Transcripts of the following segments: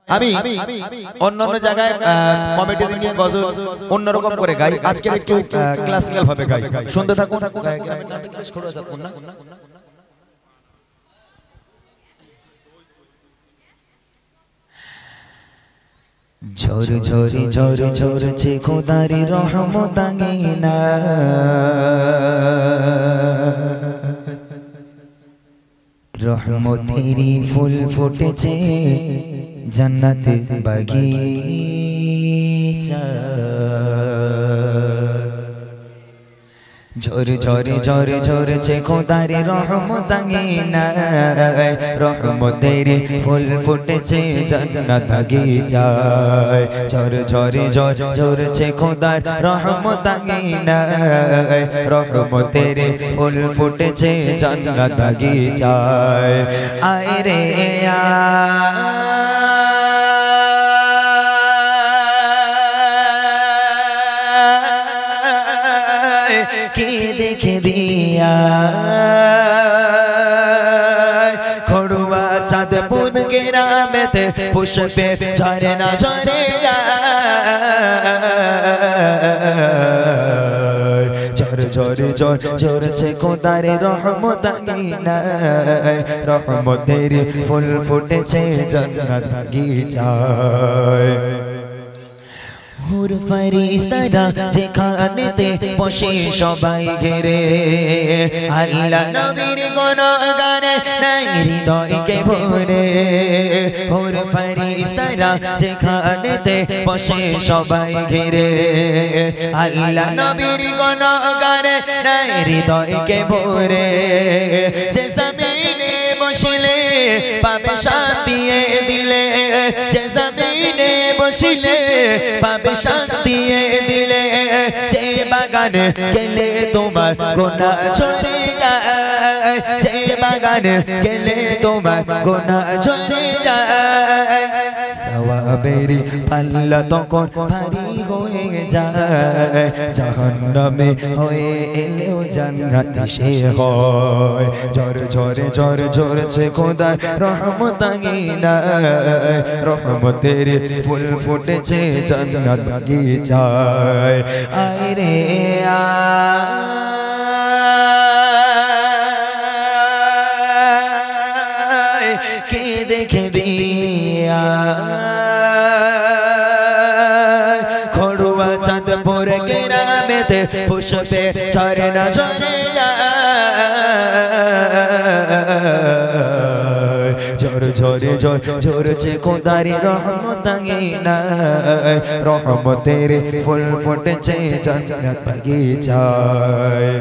আমি অন্যান্য জায়গায় কমিটি নিয়ে গজল অন্যরকম করে গাই, আজকে একটু ক্লাসিক্যাল ভাবে গাই, শুনতে থাকুন। ঝর ঝরে ঝর ঝরছে খোদারি রহমত আঙিনা, রহমতেরই ফুল ফুটেছে জান্নাতে বাগিচা। ঝর ঝরে ঝর ঝরছে খোদারি রহমত আঙিনা, রহমতের ফুল ফুটেছে জান্নাত বাগিচায়। ঝর ঝরে ঝর ঝরছে খোদার রহমত আঙিনা, রহমতের ফুল ফুটেছে জান্নাত বাগিচায়। আয় রে কে দেখবি খড়ুয়া চাঁদপুর গ্রামেতে পুষ্পে ঝরে না ঝরে ঝর ঝরে ঝর ঝরছে খোদারে রহমত আঙিনা, রহমতের ফুল ফুটেছে জান্নাত বাগিচায়। হুর ফেরেশতারা যেখানেতে বসে সবাই ঘিরে, আল্লাহ নবীর গুণগানে নাই হৃদয়কে ভরে। হুর ফেরেশতারা যেখানেতে বসে সবাই ঘিরে, আল্লাহ নবীর গুণগানে নাই হৃদয়কে ভরে। যে জমিনে বসিলে পাবে শান্তি দিলে, যে জমিনে বসিলে পাবে শান্তি দিলে, যে বাগানে গেলে তোমার গুনাহ ঝরে যায়, যে বাগানে গেলে তোমার গুনাহ ঝরে যায়। সওয়াবেরি পাল্লা তখন ভারী হয়ে যায়, জাহান্নামে হয়ে এলেও জান্নাতি সে হয়। ঝর ঝরে ঝর ঝরছে খোদার রহমত আঙিনা, রহমতের ফুল ফুটেছে জান্নাত বাগিচায়। আয় রে আয় কে দেখবি খড়ুয়া চাঁদপুর গ্রামেতে পুষ্পে ঝরে না ঝরে ঝর ঝরে ঝর ঝরছে খোদারি রহমত আঙিনা, রহমতের ফুল ফুটেছে জান্নাত বাগিচায়।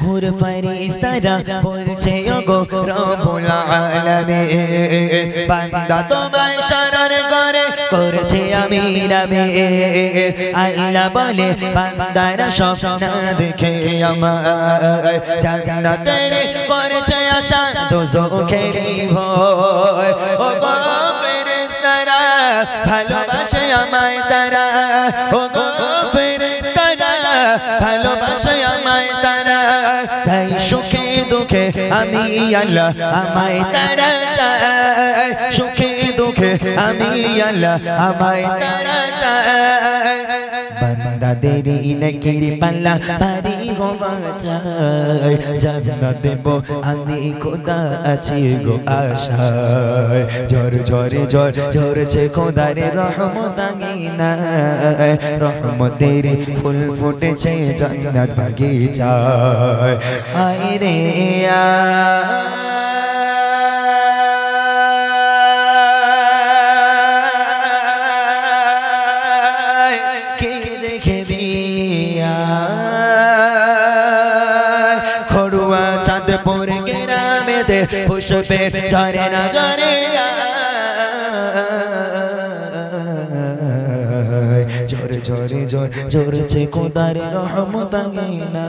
হুর ফেরেশতারা বলছে ওগো রব্বুল আলামিন, বান্দা তোমায় শরণ করে করছে আমিন আমিন। আল্লাহ বলে বান্দারা স্বপ্ন দেখে আমায় জান্নাতের করেছে আশা দোজখের ভয়। ওগো ফেরেশতারা ভালোবাসে আমায় তারা, ওগো ফেরেশতারা ভালোবাসে আমায় তারা, তাই সুখে দুঃখে আমি আল্লাহ আমায় তারা চায়, সুখে দুঃখে আমি আল্লাহ আমায় তারা চায়। বান্দাদের নেকির পাল্লা ভারী হওয়া চাই, জান্নাত দেব আমি খোদা আছি গো আশায়। ঝর ঝরে ঝর ঝরছে খোদারে রহমত আঙিনা, রহমতের ফুল ফুটেছে জান্নাত বাগিচায়। আয় রে কে দেখবি খড়ুয়া চাঁদপুর গ্রামেতে পুষ্পে ঝরে না ঝরে ঝরে ঝরে ঝর ঝরছে খোদার রহমত আঙিনা,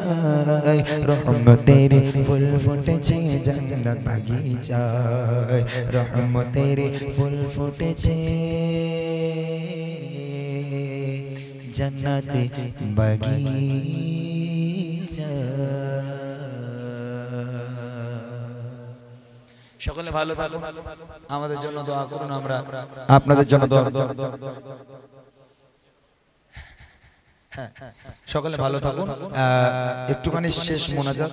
রহমতের ফুল ফুটেছে জান্নাত বাগিচায়, রহমতের ফুল ফুটেছে জান্নাত বাগিচায়। সকলে ভালো থাকুন, আমাদের জন্য দোয়া করুন, আমরা আপনাদের জন্য দোয়া করব। হ্যাঁ, সকলে ভালো থাকুন। একটুখানি শেষ মোনাজাত।